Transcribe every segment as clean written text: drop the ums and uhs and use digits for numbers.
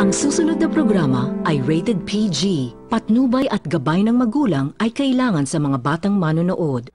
Ang susunod na programa ay rated PG. Patnubay at gabay ng magulang ay kailangan sa mga batang manonood.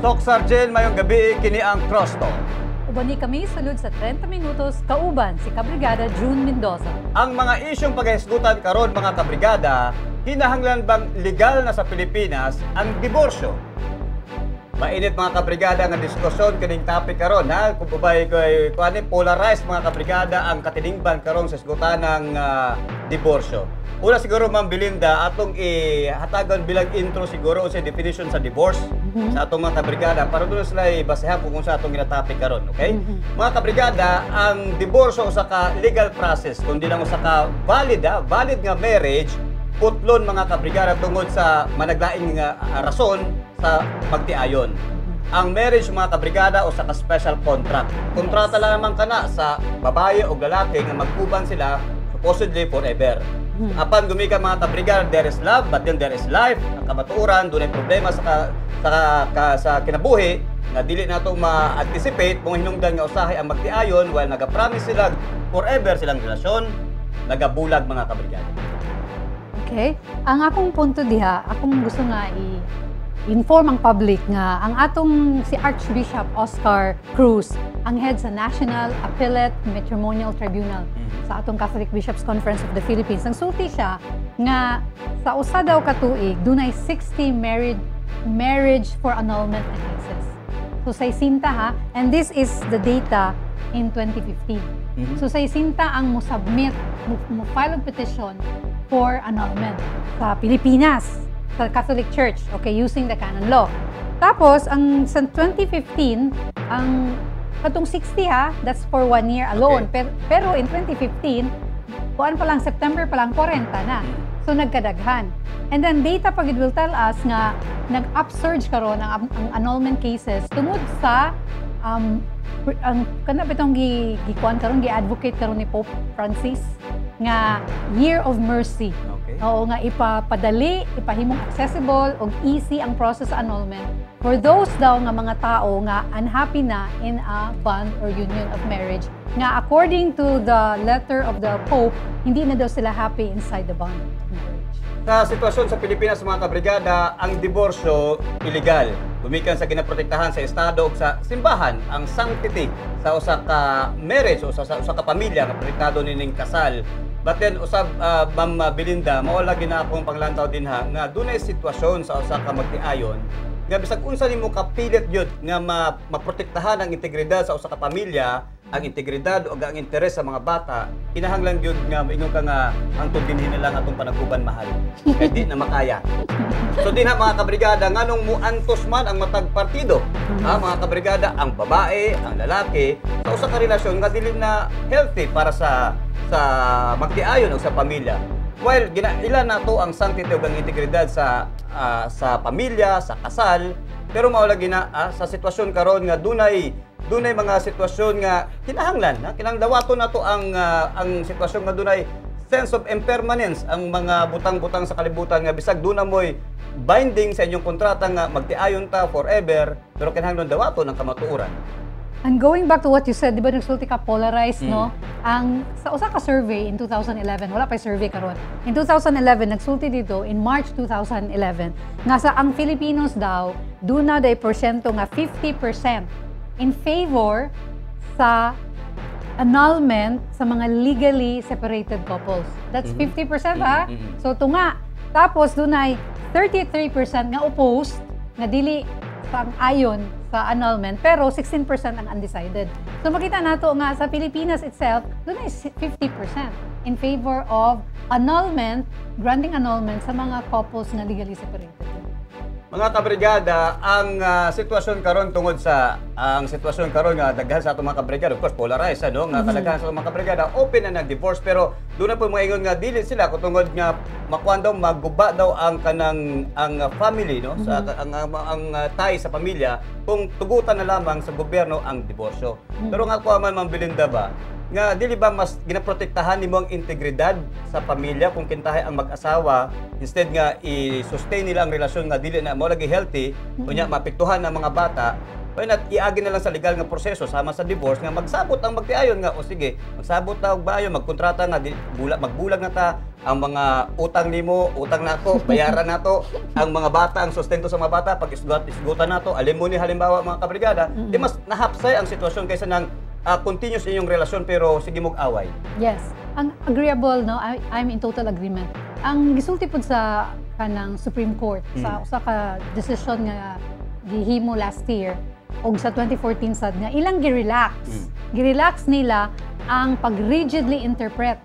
Tok Sargel, mayong gabi, kini ang CROSSTALK. Ubani kami sulod sa 30 minutos, kauban si Brigada June Mendoza. Ang mga isyong paghisgutan karon mga kabrigada, kinahanglan bang legal na sa Pilipinas ang diborsyo? Mainit mga kabrigada nga diskusyon kining topic karon ha, kung babay ko polarized mga kabrigada ang katiningban karon sa isgutan ng diborsyo. Una siguro Ma'am Belinda, atong ihatagan bilang intro siguro sa definition sa divorce sa atong mga kabrigada para doon sila basehan kung sa atong ginatopic karon, okay? Mga kabrigada, ang diborsyo usa ka legal process, kundi lang usa ka valid nga marriage, putlon mga kabrigada tungod sa managlaing rason sa magtiayon. Ang marriage mga kabrigada usa ka special contract. Kontrata lang naman kana sa babae o lalaki nga magkuban sila supposedly forever. Apan gumika mga kabrigada, there is love, but then there is life. Ang kamatuoran, doon ay problema sa kinabuhi na dili nato ma-anticipate kung hinungdan nga usahay ang magtiayon while nagapromise sila forever silang relasyon, nagabulag mga kabrigada. Okay? Ang akong punto diha, akong gusto nga i-inform ang public nga ang atong si Archbishop Oscar Cruz, ang head sa National Appellate Matrimonial Tribunal sa atong Catholic Bishops Conference of the Philippines. Nagsulti siya nga sa usa daw ka tuig dunay 60 marriage for annulment na cases. So sa isinta ha, and this is the data in 2015. So sa isinta ang mo-submit, mo-file of petition for annulment sa Pilipinas, sa Catholic Church, okay, using the canon law. Tapos ang sa 2015, ang katong 60 ha, that's for 1 year alone. Okay. Pero in 2015, kuan pa lang, September pa lang, 40 na. So nagkadaghan. And then data pag it will tell us nga nag-upsurge karon ang annulment cases tungod sa ang kana bitong gikuan karon, gi-advocate karon ni Pope Francis nga Year of Mercy. Okay. Oo nga ipapadali, ipahimong accessible o easy ang process annulment for those daw nga mga tao nga unhappy na in a bond or union of marriage nga according to the letter of the Pope, hindi na daw sila happy inside the bond of marriage. Sa sitwasyon sa Pilipinas mga kabrigada, ang diborsyo illegal. Gumikan sa ginaprotektahan sa Estado o sa simbahan ang sanctity sa usa ka marriage o sa usa ka pamilya nga protektado nining kasal. But then usab Ma'am Belinda, mao lagi na akong panglantaw din ha nga dunay sitwasyon sa usa ka magtiayon nga bisag unsa nimo kapilit gyud nga maprotektahan ang integridad sa usa ka pamilya, ang integridad o ang interes sa mga bata, kinahanglan gyud nga ingon ka nga ang tubinhin na lang atong panagkuban mahal. Kay di na makaya. So din ha mga kabrigada, nganong muantos man ang matag partido, mga kabrigada, ang babae, ang lalaki sa usa ka relasyon nga dili na healthy para sa magtiayon o sa pamilya. While ilan nato ang sanctity o ang integridad sa pamilya, sa kasal, pero mao lagi na sa sitwasyon karon nga dunay mga sitwasyon nga kinahanglan dawaton nato ang sitwasyon nga dunay sense of impermanence ang mga butang-butang sa kalibutan nga bisag duna moy binding sa inyong kontrata nga magtiayon ta forever, pero kinahanglan dawaton ang kamatuoran. And going back to what you said, di ba nagsulti ka polarized, no? Ang sa usa ka survey in 2011, wala pa survey karon. In 2011 nagsulti dito in March 2011 nga sa ang Filipinos daw duna day porsyento nga 50% in favor sa annulment sa mga legally separated couples. That's 50% ha. So tunga Tapos dunay 33% nga opposed, nga dili sang-ayon sa annulment, pero 16% ang undecided. So makita nato nga sa Pilipinas itself, dunay 50% in favor of annulment, granting annulment sa mga couples na legally separated. Mga kabrigada, ang sitwasyon karon tungod sa sitwasyon karon nga daghan sa atong mga kabrigada, of course polarized ano, nga kadaghan sa atong mga kabrigada open na nag-divorce, pero doon na po mga ingon nga dili sila kung tungod nga makuan daw maguba daw ang kanang family no, sa ang tie sa pamilya kung tugutan na lamang sa gobyerno ang diborsyo. Pero nga ko man Belinda ba nga dili ba mas ginaprotektahan nimo ang integridad sa pamilya kung kintahay ang mag-asawa instead nga i-sustain nila ang relasyon nga dili na mo lagi healthy unya mapektuhan ang mga bata, why not iagi na lang sa legal nga proseso sama sa divorce nga magsabot ang magtiayon nga o sige magsabot ta og bayo magkontrata nga magbulag na ta ang mga utang nimo utang nato bayaran nato ang mga bata ang sustento sa mga bata pag isgutan nato alimony halimbawa mga kabrigada di mas nahapsay ang sitwasyon kaysa nang continuous inyong relasyon pero sige mong away. Yes. Ang agreeable, no? I'm in total agreement. Ang gisulti pod sa kanang Supreme Court sa usa ka decision nga gihimo last year og sa 2014 sad nga ilang gi-relax. Gi-relax nila ang pag-rigidly interpret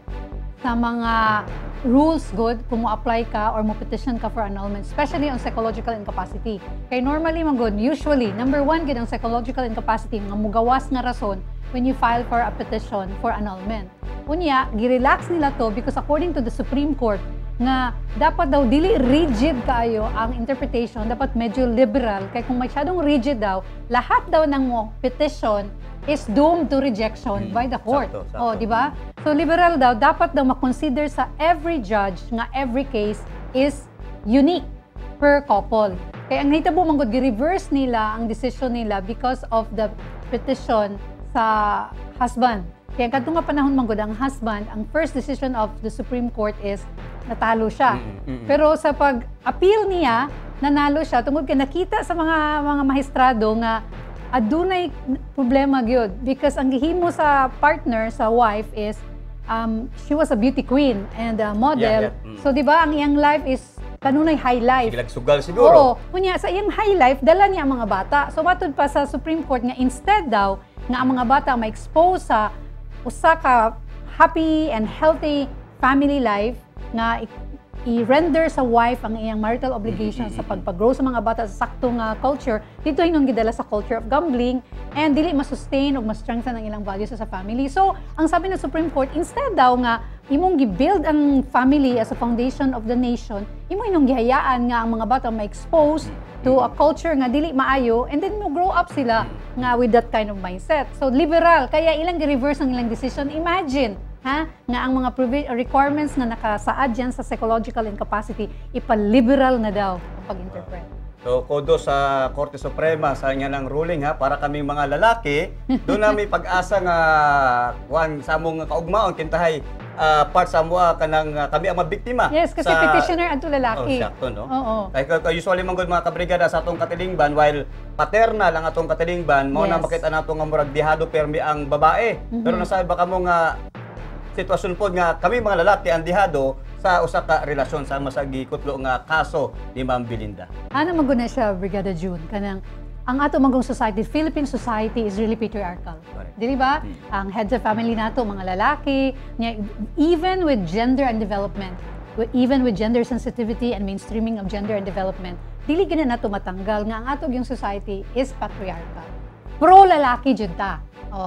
sa mga rules good kung mo-apply ka or mo-petition ka for annulment, especially on psychological incapacity. Kay normally man good, usually, number 1 gid ang psychological incapacity nga mugawas nga rason when you file for a petition for annulment. Unya, gi-relax nila to because according to the Supreme Court, nga dapat daw dili rigid kaayo ang interpretation, dapat medyo liberal. Kaya kung masyadong rigid daw, lahat daw ng mo petition is doomed to rejection by the court. Sakto. Oh, di ba? So liberal daw, dapat daw makonsider sa every judge nga every case is unique per couple. Kaya ang nahitabo manggod gi-reverse nila ang decision nila because of the petition sa husband. Kaya kadto nga panahon manggod ang husband, ang first decision of the Supreme Court is natalo siya. Pero sa pag-appeal niya, nanalo siya tungod kay nakita sa mga maestrado nga adunay problema gyud because ang gihimo sa partner sa wife is she was a beauty queen and a model. So di ba ang iyang life is kanunay high life. Gilagsugal siguro. Oo. Kunya sa iyang high life dala niya ang mga bata. So matud pa sa Supreme Court nga instead daw nga ang mga bata ma-expose sa usa ka happy and healthy family life nga i-render sa wife ang iyang marital obligation sa pagpag-grow sa mga bata sa saktong culture, dito hinong gidala sa culture of gambling and dili ma-sustain o ma-strengthen ang ilang values sa family. So, ang sabi ng Supreme Court, instead daw nga imong gi-build ang family as a foundation of the nation, imo inong gihayaan nga ang mga bata ma-expose to a culture nga dili maayo and then mo grow up sila nga with that kind of mindset. So, liberal. Kaya ilang gi-reverse ang ilang decision. Imagine, nga ang mga requirements na nakasaad dyan sa psychological incapacity, ipaliberal na daw ang pag-interpret. So, kodo sa Korte Suprema sa niya ng ruling para kaming mga lalaki, doon na may pag-asa nga sa among kaugmaon kintahay part sa mga kanang kami ang mabiktima. Yes, kasi petitioner adto lalaki. Sakto, no? Oo. Kaya usually manggod mga kabrigada sa atong katilingban, while paternal ang atong katilingban, mo na makita nato nga murag dihado permi ang babae. Pero nasabi ba kamo nga sitwasyon po nga kami mga lalaki ang dihado sa usa ka relasyon sa masagi kutlo nga kaso ni Ma'am Belinda. Ano maguna siya, Brigada June, kanang ang ato magong society, Philippine society is really patriarchal. Dili ba? Ang heads of family nato mga lalaki, even with gender and development, even with gender sensitivity and mainstreaming of gender and development, dili gina nato matanggal nga ang ato yung society is patriarchal. Pro lalaki jud ta.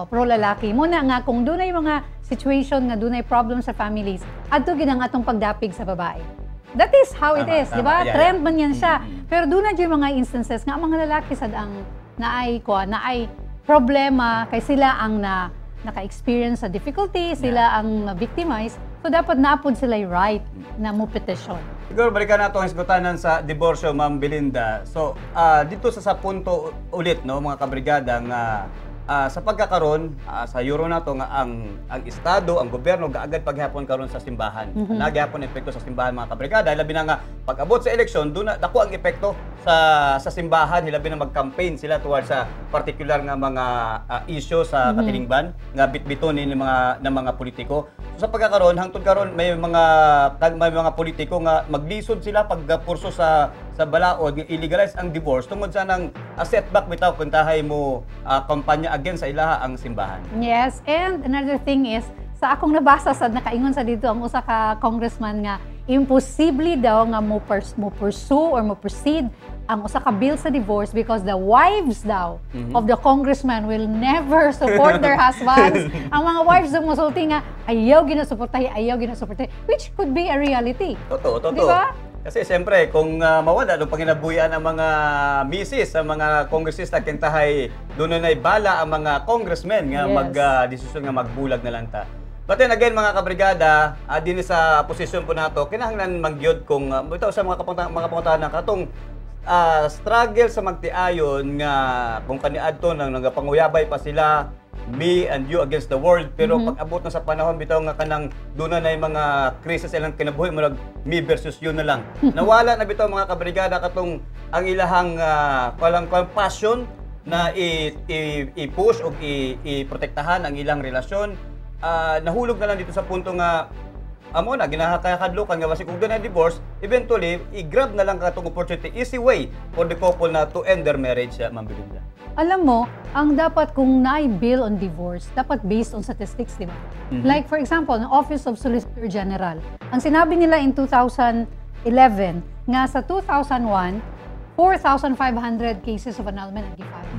Pro lalaki. Muna nga kung dunay mga situation nga dunay problem sa families, adto gid ang atong pagdapig sa babae. That is how it is, di ba? Trend man yan siya. Pero dunay jud mga instances nga ang mga lalaki sad ang naay problema kay sila ang naka-experience sa difficulty, sila ang victimize. So dapat naapod sila right na mo petition. Siguro balikan nato ang isgutanan sa diborsyo, Ma'am Belinda. So dito sa punto ulit no mga kabrigada nga sa pagkakaroon sa euro na to nga ang estado, ang gobyerno gaagad paghapon karon sa simbahan. Nagyapon epekto sa simbahan mga kabrigada, labi na nga pag-abot sa eleksyon doon na dako ang epekto sa simbahan, labi na mag-campaign sila towards sa particular nga mga issue sa katilingban nga bitbiton ni mga politiko. So, sa pagkakaroon hangtod karon may mga politiko nga maglisod sila pagpurso sa balaod nga illegalize ang divorce tungod sa nang setback bitaw kun tahay mo kampanya against sa ilaha ang simbahan. Yes, and another thing is sa akong nabasa sa nakaingon sa dito ang usa ka congressman nga imposible daw nga mo pursue or mo proceed ang usa ka bill sa divorce because the wives daw of the congressman will never support their husbands. Ang mga wives daw musulti nga ayaw ginasuportahi, which could be a reality. Totoo. Diba? Kasi siyempre, kung mawala, panginabuhian ang mga misis, ang mga kongresista, kintahay, doon na bala ang mga congressmen nga mag-desisyon nga magbulag na lang ta. But then again, mga kabrigada, din sa posisyon po nato, kinahanglan magyod kung, ito sa mga kapuntahan na katong struggle sa magtiayon nga kung kaniadto nang nagapanguyabay pa sila, me and you against the world, pero pag abot na sa panahon bitaw nga kanang doon na mga krisis ilang kinabuhi mo me versus you na lang. Nawala na bitaw mga kabrigada katong ang ilahang passion na i-push o i-protektahan ang ilang relasyon. Nahulog na lang dito sa punto nga amo na ginahakadlukan nga basi kung doon na divorce, eventually i-grab na lang katong opportunity, easy way for the couple na to end their marriage, Ma'am Belinda. Alam mo, ang dapat kung na-bill on divorce, dapat based on statistics, di ba? Like for example, ng Office of Solicitor General, ang sinabi nila in 2011, nga sa 2001, 4,500 cases of annulment ang gifile.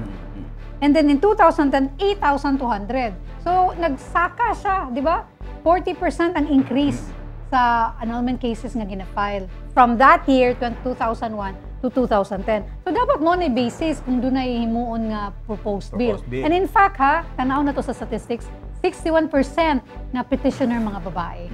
And then in 2010, 8,200. So, nagsaka siya, di ba? 40% ang increase sa annulment cases nga gina-file from that year, 2001 to 2010. So, dapat mo na basis kung doon na himuon nga proposed bill. And in fact, tanaw na to sa statistics, 61% na petitioner mga babae.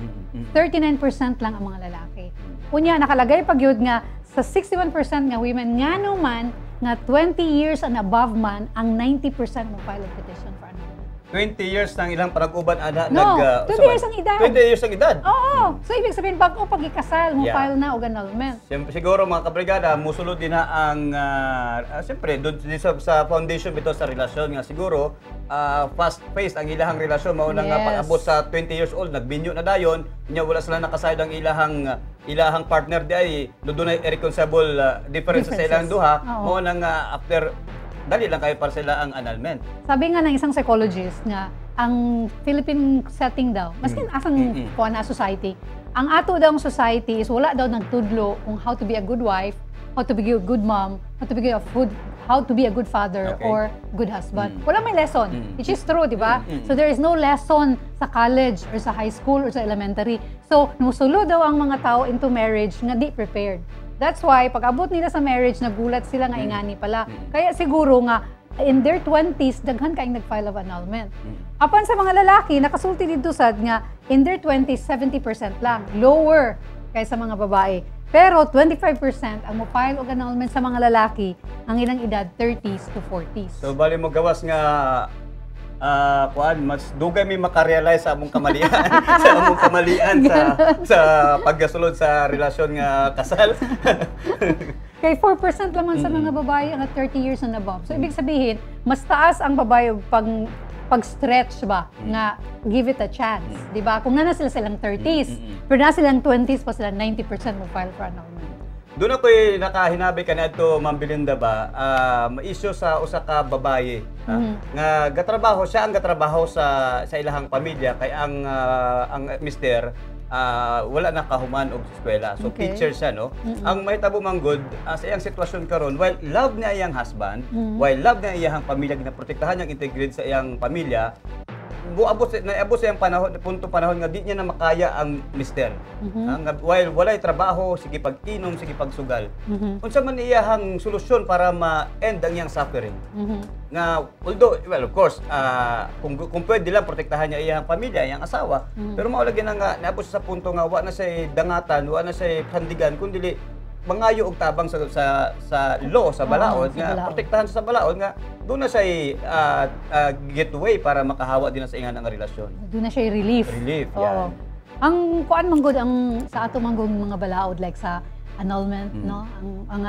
39% lang ang mga lalaki. Unya, nakalagay pag yun nga sa 61% nga women, nga naman, nga 20 years and above man, ang 90% mo file of petition for annulment. 20 years nang ilang panag-uban ana 20 years ang edad. 20 years ang edad. Oo. So ibig sabihin bago pag-ikasal mo file na og annulment. Siyempre siguro mga kabrigada musulod din na ang siyempre doon sa foundation bitaw sa relasyon nga siguro fast-paced ang ilahang relasyon mao na nga pag-abot sa 20 years old nagbinyo na dayon nya wala sila nakasayod ang ilahang partner di ay doon ay irreconcilable differences sa ilang duha mao na nga after dali lang kayo para sila ang annulment. Sabi nga ng isang psychologist nga, ang Philippine setting daw, maskin asang kuha na society, ang ato daw ang society is wala daw nagtudlo kung how to be a good wife, how to be a good mom, how to be a good father or good husband. Wala may lesson, which is true, di ba? So there is no lesson sa college or sa high school or sa elementary. So, musulo daw ang mga tao into marriage nga di prepared. That's why, pag abot nila sa marriage, nagulat sila nga ingani pala. Kaya siguro nga, in their 20s, daghan kaing nag-file of annulment. Apan sa mga lalaki, nakasulti dito sad nga, in their 20s, 70% lang. Lower kaysa mga babae. Pero 25% ang mo-file og annulment sa mga lalaki, ang ilang edad, 30s to 40s. So, bali mo gawas nga, mas dugay may makarealize sa among kamalian sa paggasulod sa relasyon nga kasal. Kay 4% lamang sa mga babae ang 30 years and above. So ibig sabihin, mas taas ang babae pag-stretch ba nga give it a chance, di ba? Kung na silang 30s, pero na silang 20s pa sila 90% mo file for annulment. Doon ako'y nakahinabi kanadto, Ma'am Belinda ba, ma-issue sa usa ka babae nga gatrabaho siya ang gatrabaho sa ilahang pamilya kay ang mister wala na kahuman og eskwela. So teacher siya no. Ang mahitabo manggod sa iyang sitwasyon karon, while love niya iyang husband, while love niya iyang pamilya ginaprotektahan niyang integrate sa iyang pamilya, abot sa iyang panahon nga di niya na makaya ang mister. While walay trabaho, sige pag-inom, sige pagsugal. Unsa man iyahang solusyon para ma-end ang iyang suffering? Nga although well of course kung pwede lang protektahan niya iyang pamilya, iyang asawa, pero mao lagi na nga naabot sa punto nga wa na say dangatan, wa na say kandigan kundi mangayo og tabang sa law sa balaod sa nga balaod. protektahan sa balaod nga doon na siya gateway para makahawa din sa ingan ang relasyon. Doon na siya relief. Relief, Oo. yan. Ang kuan man gud ang sa ato man gud mga balaod like sa annulment, no? Ang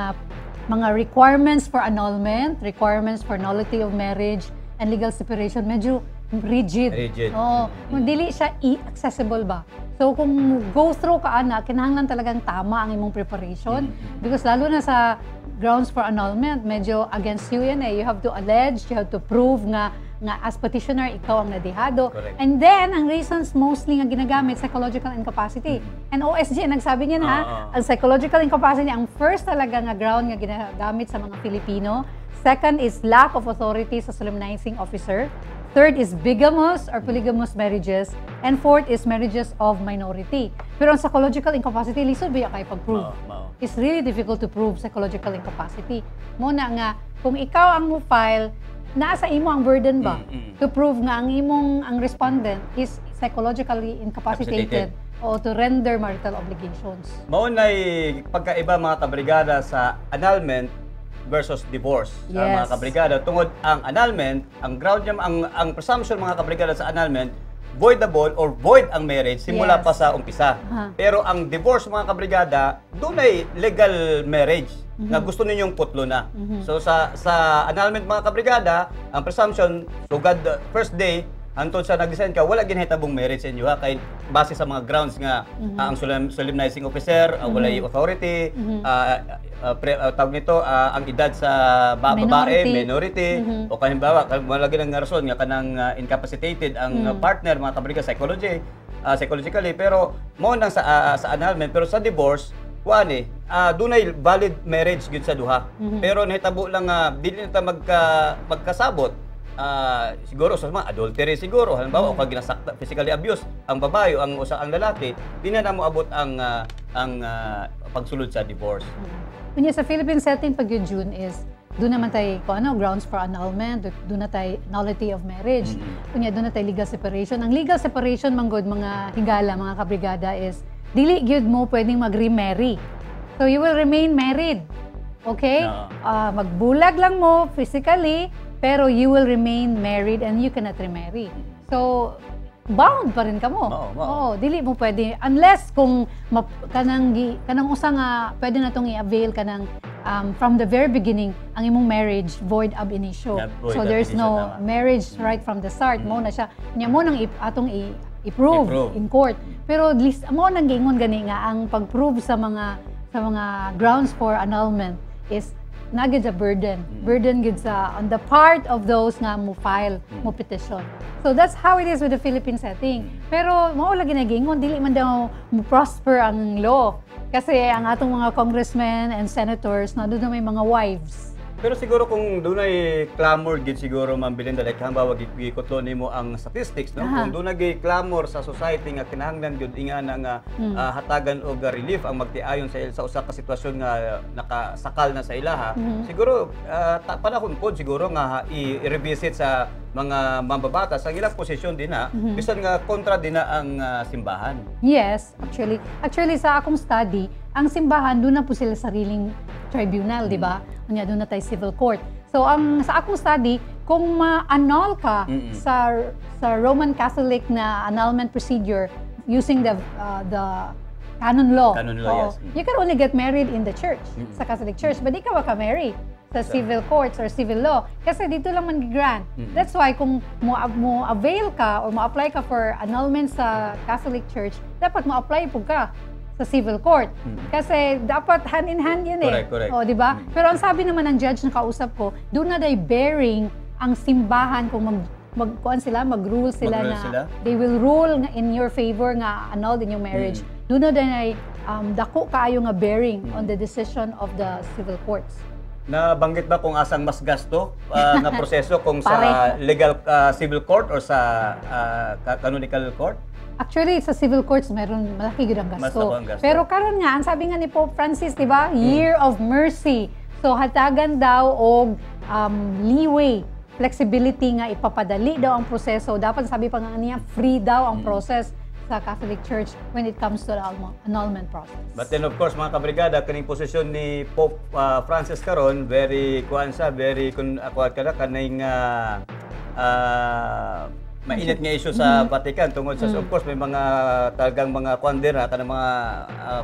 mga requirements for annulment, requirements for nullity of marriage and legal separation medyo rigid. Rigid. Oo. Dili siya accessible ba? So kung go through ka ana, kinahanglan talagang tama ang imong preparation because lalo na sa grounds for annulment, medyo against you yan eh. You have to allege, you have to prove nga as petitioner ikaw ang nadihado. Correct. And then ang reasons mostly nga ginagamit psychological incapacity. And OSG nagsabi niyan ha, ang psychological incapacity ang first talaga nga ground nga ginagamit sa mga Filipino. Second is lack of authority sa solemnizing officer. Third is bigamous or polygamous marriages. And fourth is marriages of minority. Pero ang psychological incapacity, lisod ba kay pag-prove? It's really difficult to prove psychological incapacity. Muna nga, kung ikaw ang mo-file, nasa imo ang burden ba to prove nga ang respondent is psychologically incapacitated o to render marital obligations. Mao nay pagkaiba mga kabrigada sa annulment versus divorce sa mga kabrigada. Tungod ang annulment, ang ground niya, ang presumption mga kabrigada sa annulment, voidable or void ang marriage simula pa sa umpisa. Pero ang divorce mga kabrigada, doon ay legal marriage na gusto ninyong putlo na. So sa annulment mga kabrigada, ang presumption, sugad first day, antod sa nag-design ka, wala ginhitabong marriage sa inyo ha, kay base sa mga grounds nga ang solemnizing officer, walay authority, tawag nito, ang edad sa babae, minority, o kalimbawa, malagi ng rason nga kanang incapacitated ang partner, mga kabriga, psychologically, pero mo nang sa annulment, pero sa divorce, kuan dunay valid marriage gyud sa duha. Pero nahitabo lang dili na ta magkasabot. Siguro sa mga adultery siguro halimbawa o kag ginasakta physically abuse ang babae o ang lalaki di na mo abot ang pagsulod sa divorce. Kunya sa Philippine setting pag yun June is doon naman tayo grounds for annulment, doon na tayo nullity of marriage. Kunya doon na tayo legal separation. Ang legal separation manggod mga higala, mga kabrigada is dili gyud mo pwedeng mag-remarry. So you will remain married. Okay? Magbulag lang mo physically pero you will remain married and you cannot remarry. So, bound pa rin ka mo. Oo, dili mo pwede. Unless kung kanang usa nga pwede na itong i-avail kanang from the very beginning, ang imong marriage void ab initio. So, there's no marriage right from the start. Mo na siya. Nya mo nang atong i-prove in court. Pero list mo nang giingon gani nga ang pag-prove sa mga grounds for annulment is nagid sa burden gid sa on the part of those nga mo file mo petition. So that's how it is with the Philippine setting. Pero mao lagi nagingon dili man daw mo prosper ang law kasi ang atong mga congressmen and senators na doon na may mga wives. Pero siguro kung dunay clamor gid siguro Ma'am Belinda like halimbawa gikutlo nimo ang statistics no kung dunay clamor sa society nga kinahanglan gyud ingana nga hatagan og relief ang magtiayon sa usa ka sitwasyon nga nakasakal na sa ilaha siguro panahon pod siguro nga i-revisit sa mga mambabatas ang ilang posisyon din bisan nga kontra din na ang simbahan. Yes, actually sa akong study ang simbahan doon na po sila sariling tribunal, di ba? Unya doon na tayo civil court. So ang sa akong study, kung ma-annul ka sa Roman Catholic na annulment procedure using the canon law, yes. You can only get married in the church, sa Catholic Church, but di ka marry sa civil courts or civil law kasi dito lang man gi-grant. That's why kung mo avail ka or mo apply ka for annulment sa Catholic Church, dapat mo apply po ka sa civil court. Kasi dapat hand in hand yan Correct. O, di ba? Pero ang sabi naman ng judge na kausap ko, doon na day bearing ang simbahan kung mag-rule sila na they will rule in your favor nga annulled in your marriage. Doon na day dako kaayo nga bearing on the decision of the civil courts. Nabanggit ba kung asang mas gasto na proseso kung sa legal civil court or sa canonical court? Actually, sa civil courts, meron malaki gud ang gasto. Pero karon nga, ang sabi nga ni Pope Francis, di ba? Year of mercy. So, hatagan daw og leeway, flexibility nga ipapadali daw ang proseso. Dapat sabi pa nga niya, free daw ang process sa Catholic Church when it comes to the annulment process. But then of course mga kabrigada, kaning posisyon ni Pope Francis karon very very kaning mainit nga issue sa Vatican tungod sa of course may mga talagang mga kuandera kanang mga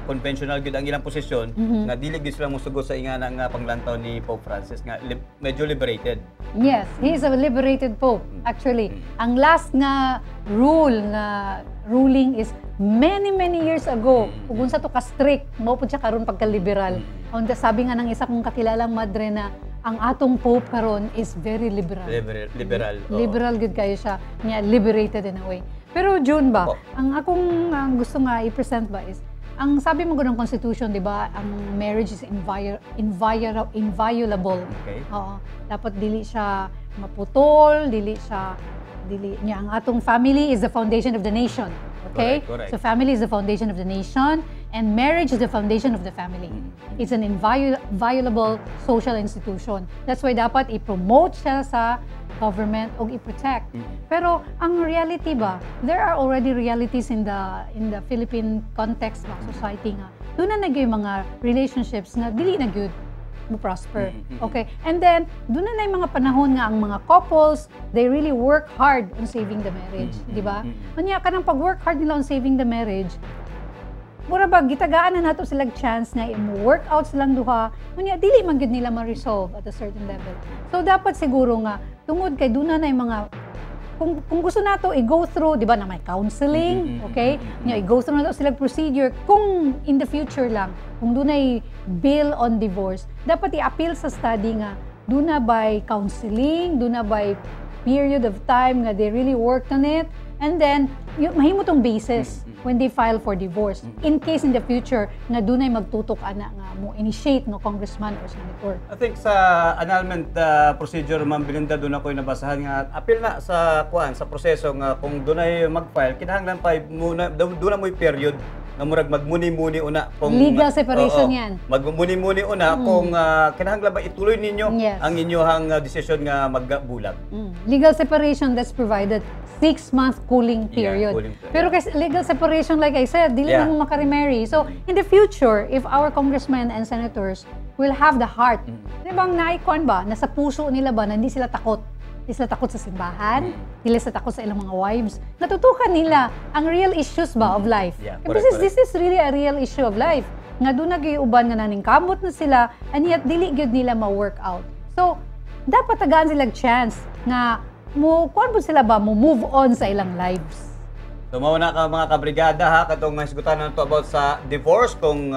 conventional gyud ang ilang posisyon nga dili gyud sila mosugod sa ingana nga panglantaw ni Pope Francis nga medyo liberated. Yes, he is a liberated pope actually. Ang last nga ruling is many years ago. Ug unsa to ka strict, mao pud siya karon pagka-liberal. Ang sabi nga ng isa kong kakilalang madre na ang atong pope karon is very liberal. Liberal gud kayo siya, niya liberated in a way. Pero June ba, ang akong gusto nga i-present ba is ang sabi mo gud ng constitution, di ba, ang marriage is inviolable. Okay. Oo. Dapat dili siya maputol, dili niya ang atong family is the foundation of the nation. Okay? Correct. So family is the foundation of the nation and marriage is the foundation of the family. It's an inviolable social institution. That's why dapat i-promote siya sa government o i-protect. Pero ang reality ba, there are already realities in the Philippine context ba, society nga. Doon na nagyoy mga relationships nga dili na gyud mo prosper. Okay? And then, doon na yung mga panahon nga ang mga couples, they really work hard on saving the marriage. Di ba? Kanya ka nang pag-work hard nila on saving the marriage, mura ba, gitagaan na nato silang chance na i-work out silang duha, kanya dili man gud nila ma-resolve at a certain level. So, dapat siguro nga, tungod kay doon na yung mga kung gusto nato i-go through, di ba, na may counseling, okay? I-go through nato silang procedure. Kung in the future lang, kung doon ay bill on divorce, dapat i-appeal sa study nga, doon na by counseling, doon na by period of time nga they really worked on it, and then, mahimo tong basis when they file for divorce. In case in the future, nga doon ay magtutok ana nga mo initiate no congressman or senator. I think sa annulment procedure, Ma'am Belinda, doon ako nabasahan nga appeal na sa sa proseso nga kung doon ay mag-file, kinahanglan pa muna doon na mo period nga murag magmuni-muni una kung legal separation yan. Magmuni-muni una kung kinahanglan ba ituloy ninyo ang inyohang desisyon nga magbulag. Legal separation that's provided 6-month cooling period. Pero kasi legal separation, like I said, dili na mo makaremarry. So, in the future, if our congressmen and senators will have the heart, di bang naikuan ba, nasa puso nila ba na hindi sila takot? Hindi sila takot sa simbahan, hindi sila takot sa ilang mga wives. Natutukan nila ang real issues ba of life. This is really a real issue of life. Nga doon nag-iuban nga naning kamot na sila, and yet dili gyud nila ma-work out. So, dapat tagaan silang chance nga kuan po sila ba mo move on sa ilang lives. So mauna ka mga kabrigada ha, katong isgutan na to about sa divorce, kung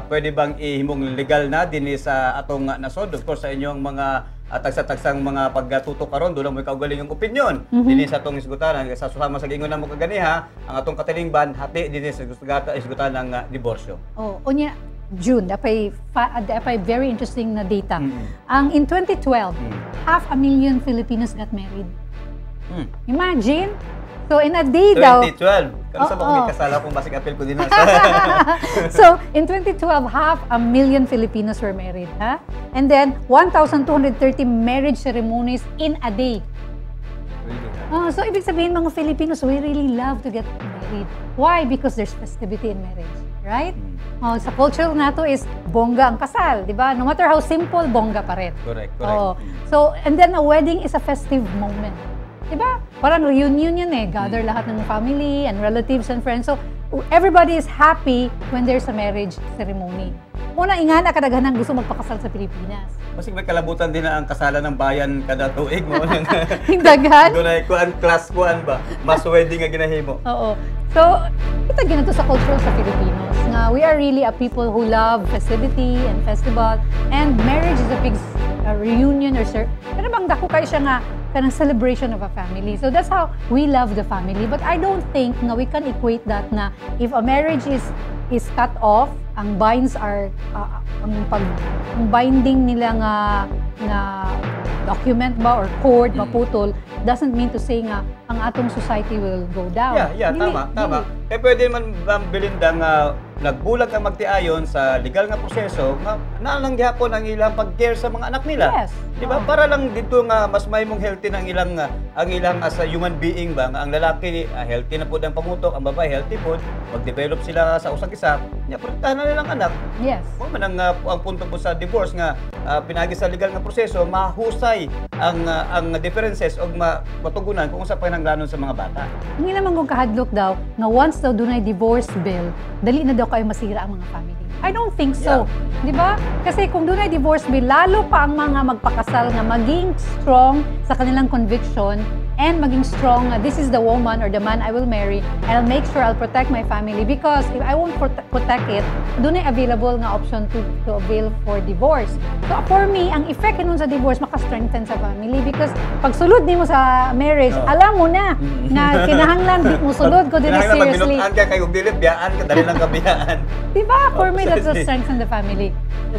pwede bang ihimong legal na dinhi sa atong nasod. Of course sa inyong mga tagsa-tagsang mga pagtutok karon, doon mo kaugaling ang opinion dinhi sa atong isgutan. Sa susama sa gingon na mo kagani ha, ang atong katilingban hati dinhi sa isgutan ng diborsyo. Unya June, dapay very interesting na data. Ang in 2012, 500,000 Filipinos got married. Imagine. So in a day 2012. daw. 2012. Kung sa mga kasala kung basig apel ko din na. So in 2012, 500,000 Filipinos were married, ha? And then 1,230 marriage ceremonies in a day. So ibig sabihin mga Filipinos, we really love to get married. Why? Because there's festivity in marriage, right? Sa culture nato is bongga ang kasal, di ba? No matter how simple, bongga pa rin. Correct. So, and then a wedding is a festive moment. Di ba? Parang reunion yan gather lahat ng family and relatives and friends. So, everybody is happy when there's a marriage ceremony. Muna, ingana kadaghanang gusto magpakasal sa Pilipinas. Masig may kalabutan din na ang kasalan ng bayan kada tuig mo. Hingdagan? Doon ay class kuan ba? Mas wedding nga ginahimo. Oo. So, kita ginito sa culture sa Filipinos. Nga, we are really a people who love festivity and festival. And marriage is a big reunion or pero bang dako kayo siya nga kanang celebration of a family. So that's how we love the family. But I don't think na we can equate that na if a marriage is cut off, ang binds are ang binding nila nga document ba or cord maputol doesn't mean to say nga ang atong society will go down. Yeah, tama. Kaya pwede man Belinda nga nagbulag ang magtiayon sa legal nga proseso nga naalang gihapon ang ilang pag-care sa mga anak nila. Yes. Di ba? Para lang dito nga mas may mong healthy ng ilang ang ilang as a human being ba nga ang lalaki healthy na pud ang pamutok, ang babae healthy pud, mag-develop sila sa usag isa, nya protektahan na nilang anak. Yes. Mo man ang punto po sa divorce nga pinagi sa legal nga proseso, mahusay ang differences og matugunan kung unsa pananglanon sa mga bata. Hindi naman kung kahadlok daw nga once daw dunay divorce bill, dali na daw kayo masira ang mga family. I don't think so. Di ba? Kasi kung dunay divorce bill, lalo pa ang mga magpakasal nga maging strong sa kanilang conviction and maging strong, this is the woman or the man I will marry, I'll make sure I'll protect my family because if I won't protect it, dunay available nga option to avail for divorce. So for me, ang effect nun sa divorce, maka-strengthen sa family because pag sulod nimo sa marriage, alam mo na na kinahanglan di mo sulod ko din seriously. Kinahanglan ka kayo dilit biyaan ka dali lang kabiyaan. Diba? For me, that's the strength in the family.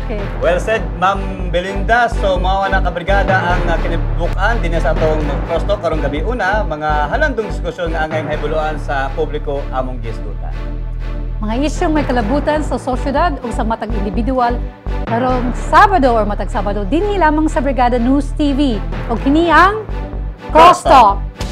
Okay. Well said, Ma'am Belinda. So, mga na kabrigada ang kinibukan din sa atong CROSSTALK karong gabi una, mga halandong diskusyon nga angay mahibuluan sa publiko among gisgutan. Mga isyong may kalabutan sa sosyedad o sa matag individual karong Sabado or matag Sabado dinhi lamang sa Brigada News TV o kini ang CROSSTALK.